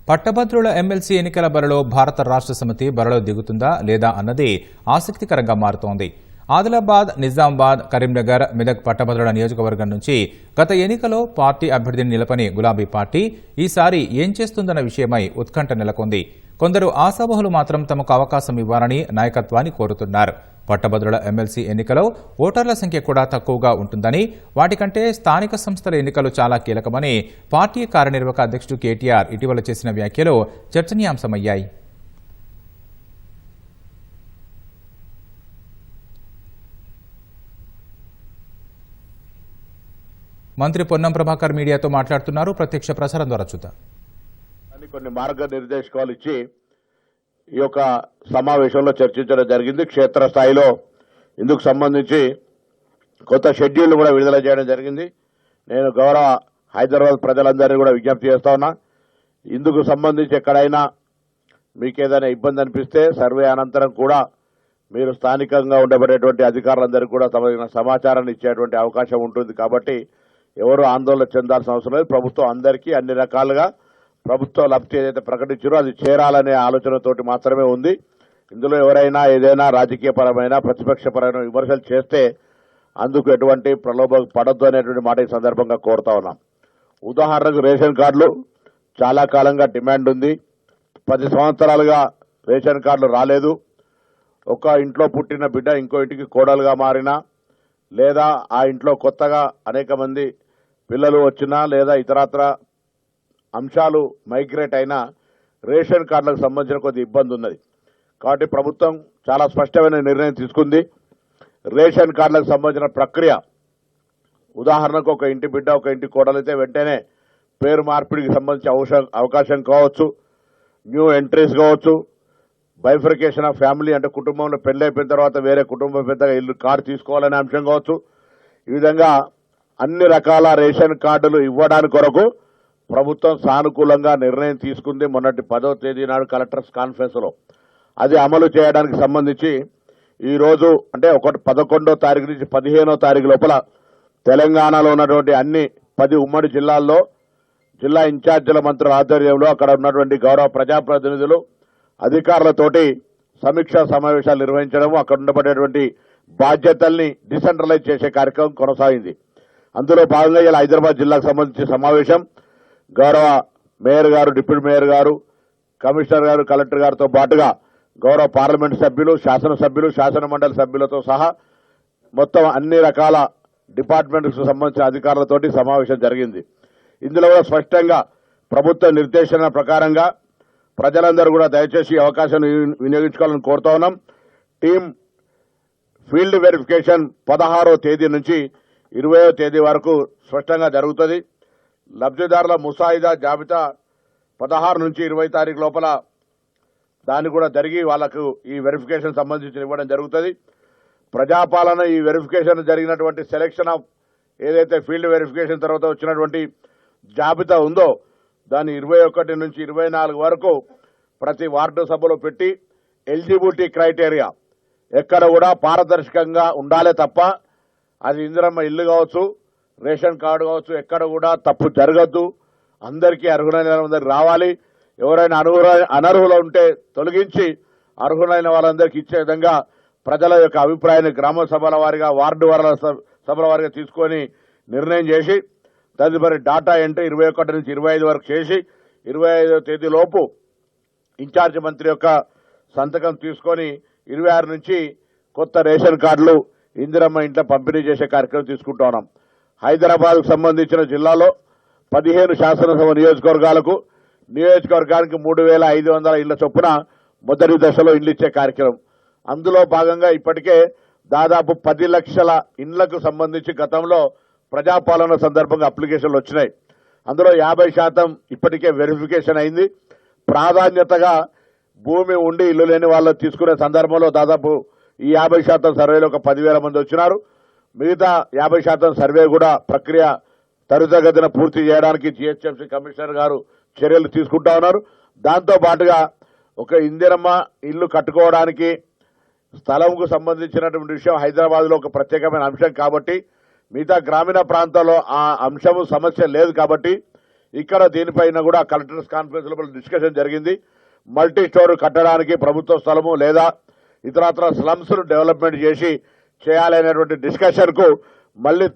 పట్టభద్రుల ఎమ్మెల్సీ ఎన్నికల బరిలో భారత రాష్ట్ర సమితి బరిలో దిగుతుందా లేదా అన్నది ఆసక్తికరంగా మారుతోంది. ఆదిలాబాద్, నిజామాబాద్, కరీంనగర్, మెదక్ పట్టభద్రుల నియోజకవర్గం నుంచి గత ఎన్నికలో పార్టీ అభ్యర్థిని నిలపని గులాబీ పార్టీ ఈసారి ఏం చేస్తుందన్న విషయమై ఉత్కంఠ నెలకొంది. కొందరు ఆశావహులు మాత్రం తమకు అవకాశం ఇవ్వాలని నాయకత్వాన్ని కోరుతున్నారు. పట్టభద్రుల ఎమ్మెల్సీ ఎన్నికలో ఓటర్ల సంఖ్య కూడా తక్కువగా ఉంటుందని, వాటికంటే స్థానిక సంస్థల ఎన్నికలు చాలా కీలకమని పార్టీ కార్యనిర్వాహక అధ్యక్షుడు కేటీఆర్ ఇటీవల చేసిన వ్యాఖ్యలు చర్చనీయాంశమయ్యాయి. మంత్రి పొన్నం ప్రభాకర్ మీడియాతో మాట్లాడుతున్నారు. ప్రత్యక్ష ప్రసారం ద్వారా చూద్దాం. కొన్ని మార్గనిర్దేశకాలు ఇచ్చి ఈ యొక్క సమావేశంలో చర్చించడం జరిగింది. క్షేత్రస్థాయిలో ఇందుకు సంబంధించి కొత్త షెడ్యూల్ కూడా విడుదల చేయడం జరిగింది. నేను గౌరవ హైదరాబాద్ ప్రజలందరినీ కూడా విజ్ఞప్తి చేస్తా ఉన్నా, ఇందుకు సంబంధించి ఎక్కడైనా మీకు ఏదైనా ఇబ్బంది అనిపిస్తే సర్వే అనంతరం కూడా మీరు స్థానికంగా ఉండబడేటువంటి అధికారులందరికీ కూడా తమ సమాచారాన్ని ఇచ్చేటువంటి అవకాశం ఉంటుంది. కాబట్టి ఎవరు ఆందోళన చెందాల్సిన అవసరం లేదు. ప్రభుత్వం అందరికీ అన్ని రకాలుగా ప్రభుత్వం లబ్ధి ఏదైతే ప్రకటించారో అది చేరాలనే ఆలోచనతోటి మాత్రమే ఉంది. ఇందులో ఎవరైనా ఏదైనా రాజకీయపరమైన ప్రతిపక్షపరమైన విమర్శలు చేస్తే అందుకు ఎటువంటి ప్రలోభం పడొద్దు అనేటువంటి మాట ఈ సందర్భంగా కోరుతా ఉన్నాం. ఉదాహరణకు రేషన్ కార్డులు చాలా కాలంగా డిమాండ్ ఉంది. 10 సంవత్సరాలుగా రేషన్ కార్డులు రాలేదు. ఒక ఇంట్లో పుట్టిన బిడ్డ ఇంకో ఇంటికి కోడలుగా మారినా, లేదా ఆ ఇంట్లో కొత్తగా అనేక మంది పిల్లలు వచ్చినా, లేదా ఇతరత్ర అంశాలు మైగ్రేట్ అయినా రేషన్ కార్డులకు సంబంధించిన కొద్ది ఇబ్బంది ఉన్నది. కాబట్టి ప్రభుత్వం చాలా స్పష్టమైన నిర్ణయం తీసుకుంది. రేషన్ కార్డులకు సంబంధించిన ప్రక్రియ, ఉదాహరణకు ఒక ఇంటి బిడ్డ ఒక ఇంటి కోడలైతే వెంటనే పేరు మార్పిడికి సంబంధించి అవకాశం కావచ్చు, న్యూ ఎంట్రీస్ కావచ్చు, బైఫర్కేషన్ ఆఫ్ ఫ్యామిలీ అంటే కుటుంబంలో పెళ్లి అయిపోయిన తర్వాత వేరే కుటుంబం పెద్దగా ఇల్లు కార్డు తీసుకోవాలనే అంశం కావచ్చు. ఈ విధంగా అన్ని రకాల రేషన్ కార్డులు ఇవ్వడానికి కొరకు ప్రభుత్వం సానుకూలంగా నిర్ణయం తీసుకుంది. మొన్నటి 10వ తేదీ నాడు కలెక్టర్స్ కాన్ఫరెన్స్ లో అది అమలు చేయడానికి సంబంధించి ఈ రోజు అంటే 11వ తారీఖు నుంచి 15వ తారీఖు లోపల తెలంగాణలో ఉన్నటువంటి అన్ని 10 ఉమ్మడి జిల్లాల్లో జిల్లా ఇన్ఛార్జీల మంత్రుల ఆధ్వర్యంలో అక్కడ ఉన్నటువంటి గౌరవ ప్రజాప్రతినిధులు అధికారులతోటి సమీక్షా సమావేశాలు నిర్వహించడం, అక్కడ ఉండబడేటువంటి బాధ్యతల్ని డిసెంట్రలైజ్ చేసే కార్యక్రమం కొనసాగింది. అందులో భాగంగా ఇలా హైదరాబాద్ జిల్లాకు సంబంధించిన సమావేశం గౌరవ మేయర్ గారు, డిప్యూటీ మేయర్ గారు, కమిషనర్ గారు, కలెక్టర్ గారితో పాటుగా గౌరవ పార్లమెంట్ సభ్యులు, శాసనసభ్యులు, శాసన మండలి సభ్యులతో సహా మొత్తం అన్ని రకాల డిపార్ట్మెంట్కు సంబంధించిన అధికారులతోటి సమావేశం జరిగింది. ఇందులో కూడా స్పష్టంగా ప్రభుత్వ నిర్దేశన ప్రకారంగా ప్రజలందరూ కూడా దయచేసి అవకాశం వినియోగించుకోవాలని కోరుతా ఉన్నాం. టీం ఫీల్డ్ వెరిఫికేషన్ 16వ తేదీ నుంచి 20వ తేదీ వరకు స్పష్టంగా జరుగుతుంది. లబ్ధిదారుల ముసాయిదా జాబితా 16 నుంచి 20 తారీఖు లోపల దాన్ని కూడా జరిగి వాళ్లకు ఈ వెరిఫికేషన్ సంబంధించి ఇవ్వడం జరుగుతుంది. ప్రజాపాలన ఈ వెరిఫికేషన్ జరిగినటువంటి సెలెక్షన్ ఆఫ్ ఏదైతే ఫీల్డ్ వెరిఫికేషన్ తర్వాత వచ్చినటువంటి జాబితా ఉందో దాన్ని 21 నుంచి 24 వరకు ప్రతి వార్డు సభలో పెట్టి ఎలిజిబిలిటీ క్రైటీరియా ఎక్కడ కూడా పారదర్శకంగా ఉండాలే తప్ప అది ఇందిరమ్మ ఇల్లు కావచ్చు, రేషన్ కార్డు కావచ్చు, ఎక్కడ కూడా తప్పు జరగద్దు. అందరికీ అర్హులైన వాళ్ళందరికీ రావాలి. ఎవరైనా అనర్హులు ఉంటే తొలగించి అర్హులైన వాళ్ళందరికీ ఇచ్చే విధంగా ప్రజల యొక్క అభిప్రాయాన్ని గ్రామ సభల వారిగా, వార్డు సభల వారిగా తీసుకొని నిర్ణయం చేసి తదుపరి డాటా ఎంట్రీ 21 నుంచి 25 వరకు చేసి 25వ తేదీ లోపు ఇన్ఛార్జి మంత్రి యొక్క సంతకం తీసుకొని 26 నుంచి కొత్త రేషన్ కార్డులు ఇందిరమ్మ ఇంట్లో పంపిణీ చేసే కార్యక్రమం తీసుకుంటా ఉన్నాం. హైదరాబాద్కు సంబంధించిన జిల్లాలో 15 శాసనసభ నియోజకవర్గాలకు నియోజకవర్గానికి 3,500 ఇళ్ల చొప్పున మొదటి దశలో ఇళ్లు ఇచ్చే కార్యక్రమం. అందులో భాగంగా ఇప్పటికే దాదాపు 10 లక్షల ఇండ్లకు సంబంధించి గతంలో ప్రజాపాలన సందర్భంగా అప్లికేషన్లు వచ్చినాయి. అందులో 50% ఇప్పటికే వెరిఫికేషన్ అయింది. ప్రాధాన్యతగా భూమి ఉండి ఇల్లు లేని వాళ్ళు తీసుకునే సందర్భంలో దాదాపు ఈ 50% సర్వేలో ఒక 10,000 మంది వచ్చినారు. మిగతా 50% సర్వే కూడా ప్రక్రియ త్వరితగతిన పూర్తి చేయడానికి జీహెచ్ఎంసీ కమిషనర్ గారు చర్యలు తీసుకుంటా ఉన్నారు. దాంతో పాటుగా ఒక ఇందిరమ్మ ఇల్లు కట్టుకోవడానికి స్థలంకు సంబంధించినటువంటి విషయం హైదరాబాద్ లో ఒక ప్రత్యేకమైన అంశం కాబట్టి మిగతా గ్రామీణ ప్రాంతాల్లో ఆ అంశము సమస్య లేదు కాబట్టి ఇక్కడ దీనిపైన కూడా కలెక్టర్స్ కాన్ఫరెన్స్ లో డిస్కషన్ జరిగింది. మల్టీ స్టోర్ కట్టడానికి ప్రభుత్వ స్థలము లేదా ఇతరత్ర స్లమ్స్ ను డెవలప్మెంట్ చేసి చేయాలనేటువంటి డిస్కషన్ కు మళ్ళీ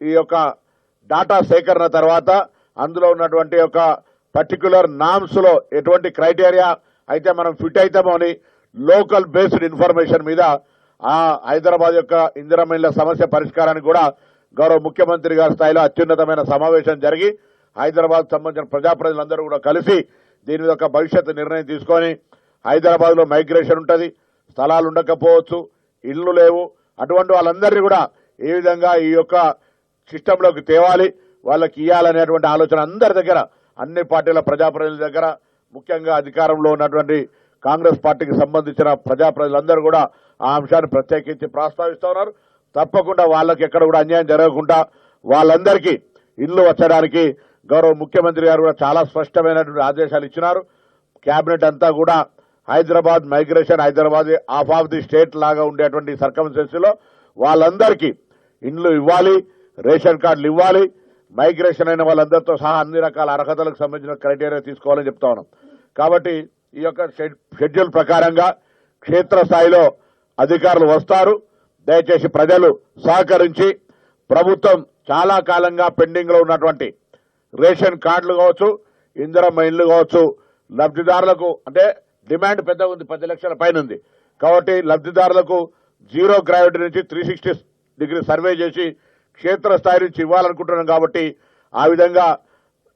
ఈ యొక్క డాటా సేకరణ తర్వాత అందులో ఉన్నటువంటి ఒక పర్టికులర్ నామ్స్ లో ఎటువంటి క్రైటీరియా అయితే మనం ఫిట్ అవుతామో అని లోకల్ బేస్డ్ ఇన్ఫర్మేషన్ మీద ఆ హైదరాబాద్ యొక్క ఇందిరమ్మ ఇళ్ల సమస్య పరిష్కారానికి కూడా గౌరవ ముఖ్యమంత్రి గారి స్థాయిలో అత్యున్నతమైన సమావేశం జరిగి హైదరాబాద్ సంబంధించిన ప్రజాప్రతినిధులందరూ కూడా కలిసి దీని మీద ఒక భవిష్యత్తు నిర్ణయం తీసుకొని హైదరాబాద్ లో మైగ్రేషన్ ఉంటుంది, స్థలాలు ఉండకపోవచ్చు, ఇళ్లు లేవు, అటువంటి వాళ్ళందరినీ కూడా ఏ విధంగా ఈ యొక్క సిస్టంలోకి తేవాలి, వాళ్ళకి ఇవ్వాలనేటువంటి ఆలోచన అందరి దగ్గర, అన్ని పార్టీల ప్రజాప్రతినిధుల దగ్గర, ముఖ్యంగా అధికారంలో ఉన్నటువంటి కాంగ్రెస్ పార్టీకి సంబంధించిన ప్రజాప్రతినిధులందరూ కూడా ఆ అంశాన్ని ప్రత్యేకించి ప్రస్తావిస్తూ ఉన్నారు. తప్పకుండా వాళ్ళకి ఎక్కడ కూడా అన్యాయం జరగకుండా వాళ్ళందరికీ ఇల్లు వచ్చడానికి గౌరవ ముఖ్యమంత్రి గారు కూడా చాలా స్పష్టమైనటువంటి ఆదేశాలు ఇచ్చినారు. కేబినెట్ అంతా కూడా Hyderabad migration, Hyderabad half of the state లాగా ఉండేటువంటి సర్కమ్స్టెన్సీ లో వాళ్ళందరికీ ఇండ్లు ఇవ్వాలి, రేషన్ కార్డులు ఇవ్వాలి, మైగ్రేషన్ అయిన వాళ్ళందరితో సహా అన్ని రకాల అర్హతలకు సంబంధించిన క్రైటీరియా తీసుకోవాలని చెప్తా ఉన్నాం. కాబట్టి ఈ యొక్క షెడ్యూల్ ప్రకారంగా క్షేత్రస్థాయిలో అధికారులు వస్తారు. దయచేసి ప్రజలు సహకరించి ప్రభుత్వం చాలా కాలంగా పెండింగ్ లో ఉన్నటువంటి రేషన్ కార్డులు కావచ్చు, ఇందిరమ్మ ఇండ్లు కావచ్చు, లబ్ధిదారులకు అంటే డిమాండ్ పెద్దగా ఉంది, 10 లక్షల పైన ఉంది. కాబట్టి లబ్ధిదారులకు జీరో గ్రావిటీ నుంచి 360 డిగ్రీ సర్వే చేసి క్షేత్రస్థాయి నుంచి ఇవ్వాలనుకుంటున్నాం. కాబట్టి ఆ విధంగా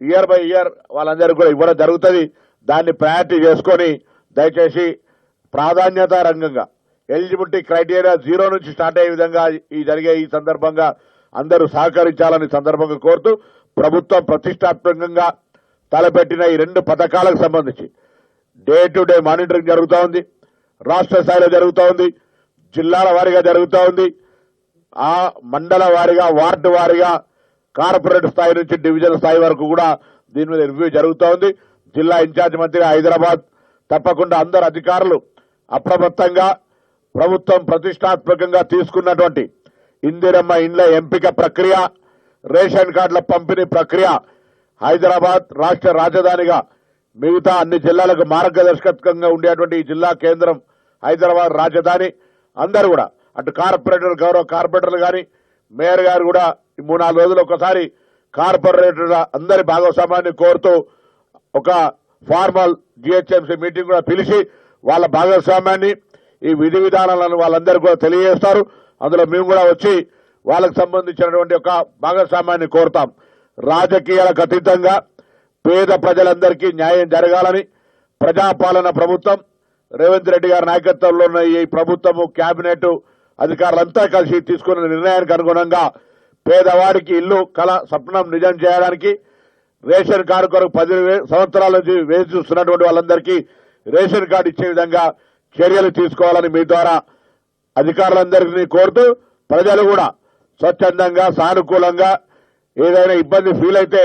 ఇయర్ బై ఇయర్ వాళ్ళందరికీ కూడా ఇవ్వడం జరుగుతుంది. దాన్ని ప్రయారిటీ చేసుకొని దయచేసి ప్రాధాన్యత రంగంగా ఎలిజిబిలిటీ క్రైటీరియా 0 నుంచి స్టార్ట్ అయ్యే విధంగా జరిగే ఈ సందర్భంగా అందరూ సహకరించాలని సందర్భంగా కోరుతూ ప్రభుత్వం ప్రతిష్టాత్మకంగా తలపెట్టిన ఈ 2 పథకాలకు సంబంధించి డే టు డే మానిటరింగ్ జరుగుతూ ఉంది. రాష్ట్ర స్థాయిలో జరుగుతూ ఉంది, జిల్లాల వారీగా జరుగుతూ ఉంది, ఆ మండల వారీగా, వార్డు వారీగా, కార్పొరేట్ స్థాయి నుంచి డివిజన్ స్థాయి వరకు కూడా దీని మీద రివ్యూ జరుగుతూ ఉంది. జిల్లా ఇన్ఛార్జ్ మంత్రి హైదరాబాద్ తప్పకుండా అందరు అధికారులు అప్రమత్తంగా ప్రభుత్వం ప్రతిష్టాత్మకంగా తీసుకున్నటువంటి ఇందిరమ్మ ఇండ్ల ఎంపిక ప్రక్రియ, రేషన్ కార్డుల పంపిణీ ప్రక్రియ హైదరాబాద్ రాష్ట్ర రాజధానిగా మిగతా అన్ని జిల్లాలకు మార్గదర్శకత్వంగా ఉండేటువంటి ఈ జిల్లా కేంద్రం హైదరాబాద్ రాజధాని. అందరూ కూడా అటు కార్పొరేటర్, గౌరవ కార్పొరేటర్లు కానీ మేయర్ గారు కూడా 3-4 రోజులు ఒకసారి కార్పొరేటర్ అందరి భాగస్వామ్యాన్ని కోరుతూ ఒక ఫార్మల్ జిహెచ్ఎంసీ మీటింగ్ కూడా పిలిచి వాళ్ళ భాగస్వామ్యాన్ని, ఈ విధి విధానాలను వాళ్ళందరూ కూడా తెలియజేస్తారు. అందులో మేము కూడా వచ్చి వాళ్ళకు సంబంధించినటువంటి ఒక భాగస్వామ్యాన్ని కోరుతాం. రాజకీయాలకు అతీతంగా పేద ప్రజలందరికీ న్యాయం జరగాలని ప్రజాపాలన ప్రభుత్వం, రేవంత్ రెడ్డి గారి నాయకత్వంలో ఉన్న ఈ ప్రభుత్వము, కేబినెట్ అధికారులంతా కలిసి తీసుకున్న నిర్ణయానికి అనుగుణంగా పేదవాడికి ఇల్లు కళ స్వప్నం నిజం చేయడానికి, రేషన్ కార్డు కొరకు 10 సంవత్సరాల నుంచి వేచి చూస్తున్నటువంటి వాళ్ళందరికీ రేషన్ కార్డు ఇచ్చే విధంగా చర్యలు తీసుకోవాలని మీ ద్వారా అధికారులందరికీ కోరుతూ ప్రజలు కూడా స్వచ్ఛందంగా, సానుకూలంగా ఏదైనా ఇబ్బంది ఫీల్ అయితే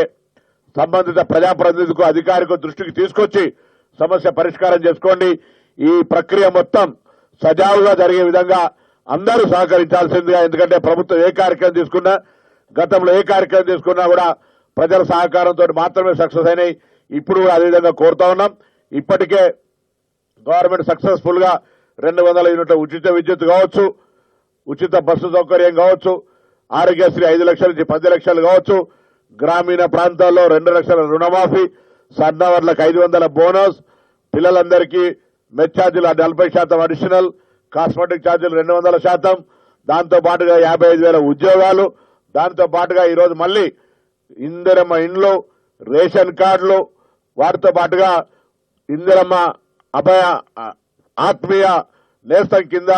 సంబంధిత ప్రజాప్రతినిధికు, అధికారికు దృష్టికి తీసుకొచ్చి సమస్య పరిష్కారం చేసుకోండి. ఈ ప్రక్రియ మొత్తం సజావుగా జరిగే విధంగా అందరూ సహకరించాల్సిందిగా, ఎందుకంటే ప్రభుత్వం ఏ కార్యక్రమం తీసుకున్నా, గతంలో ఏ కార్యక్రమం తీసుకున్నా కూడా ప్రజల సహకారంతో మాత్రమే సక్సెస్ అయినాయి. ఇప్పుడు కూడా అదేవిధంగా కోరుతా ఉన్నాం. ఇప్పటికే గవర్నమెంట్ సక్సెస్ఫుల్ గా 200 యూనిట్ల ఉచిత విద్యుత్ కావచ్చు, ఉచిత బస్సు సౌకర్యం కావచ్చు, ఆరోగ్యశ్రీ 5 లక్షల నుంచి 10 లక్షలు కావచ్చు, గ్రామీణ ప్రాంతాల్లో 2 లక్షల రుణమాఫీ, సన్నవర్లకు 500 బోనస్, పిల్లలందరికీ మెచ్ ఛార్జీలు 40% అడిషనల్, కాస్మెటిక్ ఛార్జీలు 200%, దాంతో పాటుగా 55,000 ఉద్యోగాలు, దాంతో పాటుగా ఈరోజు మళ్లీ ఇందిరమ్మ ఇండ్లు, రేషన్ కార్డులు, వాటితో పాటుగా ఇందిరమ్మ అభయ ఆత్మీయ నేస్తం కింద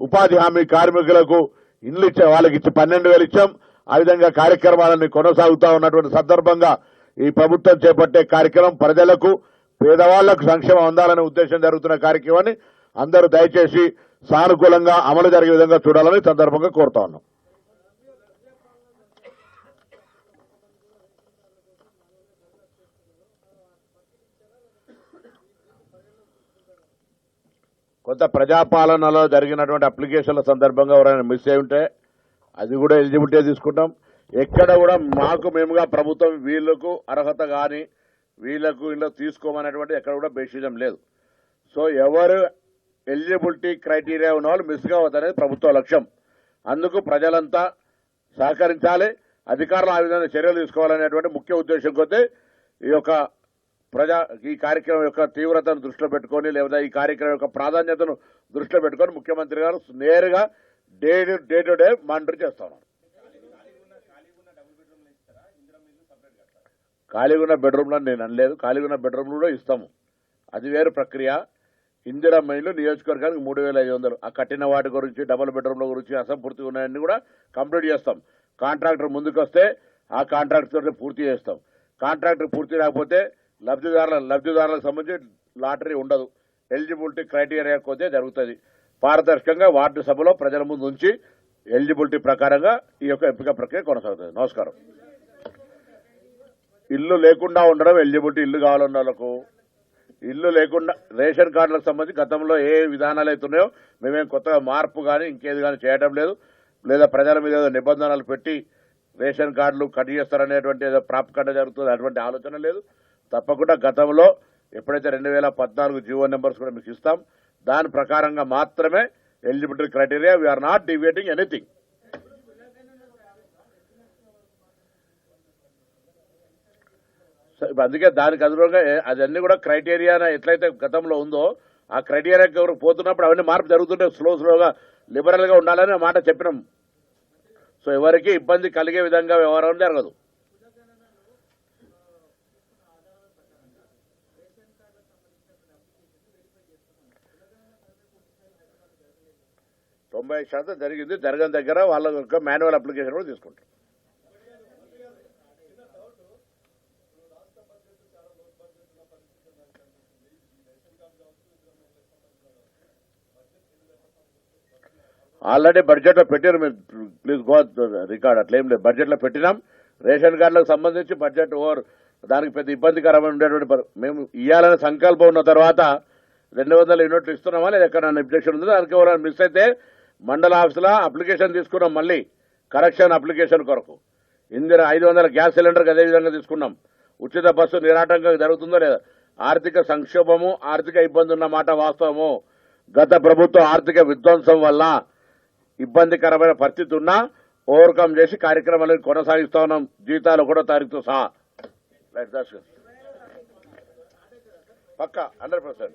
ఉపాధి హామీ కార్మికులకు ఇండ్లు ఇచ్చే వాళ్ళకి ఇచ్చి 12,000 ఇచ్చాం. ఆ విధంగా కార్యక్రమాలన్నీ కొనసాగుతా ఉన్నటువంటి సందర్భంగా ఈ ప్రభుత్వం చేపట్టే కార్యక్రమం ప్రజలకు, పేదవాళ్లకు సంక్షేమం అందాలనే ఉద్దేశం జరుగుతున్న కార్యక్రమాన్ని అందరూ దయచేసి సానుకూలంగా అమలు జరిగే విధంగా చూడాలని సందర్భంగా కోరుతా ఉన్నాం. కొంత ప్రజాపాలనలో జరిగినటువంటి అప్లికేషన్ల సందర్భంగా ఎవరైనా మిస్ అయి ఉంటే అది కూడా ఎలిజిబిలిటీ తీసుకుంటాం. ఎక్కడ కూడా మాకు మేముగా ప్రభుత్వం వీళ్లకు అర్హత కానీ వీళ్లకు ఇలా తీసుకోమనేటువంటి ఎక్కడ కూడా బేసిజం లేదు. సో ఎవరు ఎలిజిబిలిటీ క్రైటీరియా ఉన్న వాళ్ళు మిస్ కావద్దనేది ప్రభుత్వ లక్ష్యం. అందుకు ప్రజలంతా సహకరించాలి, అధికారులు ఆ విధంగా చర్యలు తీసుకోవాలనేటువంటి ముఖ్య ఉద్దేశం కొద్దీ ఈ కార్యక్రమం యొక్క తీవ్రతను దృష్టిలో పెట్టుకొని లేదా ఈ కార్యక్రమం యొక్క ప్రాధాన్యతను దృష్టిలో పెట్టుకొని ముఖ్యమంత్రి గారు నేరుగా డే టు డే మానిటర్ చేస్తా ఉన్నారు. ఖాళీగా ఉన్న బెడ్రూమ్లో నేను అనలేదు, ఖాళీగా ఉన్న బెడ్రూమ్లు కూడా ఇస్తాము, అది వేరు ప్రక్రియ. ఇందిరమ్మ ఇల్లు నియోజకవర్గానికి 3,500 ఆ కట్టిన వాటి గురించి డబుల్ బెడ్రూమ్ల గురించి అసంపూర్తిగా ఉన్నాయన్నీ కూడా కంప్లీట్ చేస్తాం. కాంట్రాక్టర్ ముందుకు వస్తే ఆ కాంట్రాక్టర్ పూర్తి చేస్తాం. కాంట్రాక్టర్ పూర్తి రాకపోతే లబ్ధిదారులకు సంబంధించి లాటరీ ఉండదు, ఎలిజిబిలిటీ క్రైటీరియా కొద్దే జరుగుతుంది. పారదర్శకంగా వార్డు సభలో ప్రజల ముందు ఉంచి ఎలిజిబిలిటీ ప్రకారంగా ఈ యొక్క ఎంపిక ప్రక్రియ కొనసాగుతుంది. నమస్కారం. ఇల్లు లేకుండా ఉండడం ఎలిజిబిలిటీ, ఇల్లు కావాలన్న వాళ్ళకు ఇల్లు లేకుండా రేషన్ కార్డులకు సంబంధించి గతంలో ఏ విధానాలు అవుతున్నాయో మేమేం కొత్తగా మార్పు కానీ ఇంకేది కానీ చేయడం లేదు, లేదా ప్రజల మీద ఏదో నిబంధనలు పెట్టి రేషన్ కార్డులు కట్ చేస్తారనేటువంటి ఏదో ప్రాపకండ జరుగుతుంది, అటువంటి ఆలోచన లేదు. తప్పకుండా గతంలో ఎప్పుడైతే 2014 జీవో నెంబర్స్ కూడా మీకు ఇస్తాం, దాని ప్రకారంగా మాత్రమే eligibility criteria. We are not deviating anything. అందుకే దానికి అనుగుణంగా అదన్నీ కూడా క్రైటీరియా ఎట్లయితే గతంలో ఉందో ఆ క్రైటీరియాకి ఎవరు పోతున్నప్పుడు అవన్నీ మార్పు జరుగుతుంటే స్లోగా లిబరల్ గా ఉండాలని మాట చెప్పినాం. సో ఎవరికి ఇబ్బంది కలిగే విధంగా వ్యవహారం జరగదు. %90 జరిగింది. జరగని దగ్గర వాళ్ళ యొక్క మాన్యువల్ అప్లికేషన్ కూడా తీసుకుంటారు. ఆల్రెడీ బడ్జెట్ లో పెట్టారు, మీరు ప్లీజ్ గో రికార్డ్, అట్లేం లేదు. బడ్జెట్ లో పెట్టినాం. రేషన్ కార్డులకు సంబంధించి బడ్జెట్ దానికి పెద్ద ఇబ్బందికరమైన ఉండేటువంటి మేము ఇవ్వాలనే సంకల్పం ఉన్న తర్వాత 200 యూనిట్లు ఇస్తున్నామా లేదా ఎక్కడ అబ్జెక్షన్ ఉందో దానికి ఎవరైనా మిస్ అయితే మండల ఆఫీసులో అప్లికేషన్ తీసుకున్నాం. మళ్ళీ కరెక్షన్ అప్లికేషన్ కొరకు 500 గ్యాస్ సిలిండర్కి అదేవిధంగా తీసుకున్నాం. ఉచిత బస్సు నిరాటంకంగా జరుగుతుందో లేదా. ఆర్థిక సంక్షోభము, ఆర్థిక ఇబ్బంది ఉన్న మాట వాస్తవము. గత ప్రభుత్వం ఆర్థిక విధ్వంసం వల్ల ఇబ్బందికరమైన పరిస్థితి ఉన్నా ఓవర్కమ్ చేసి కార్యక్రమాలను కొనసాగిస్తా ఉన్నాం, జీతాలు 1వ తారీఖుతో సహా. పక్కా 100%.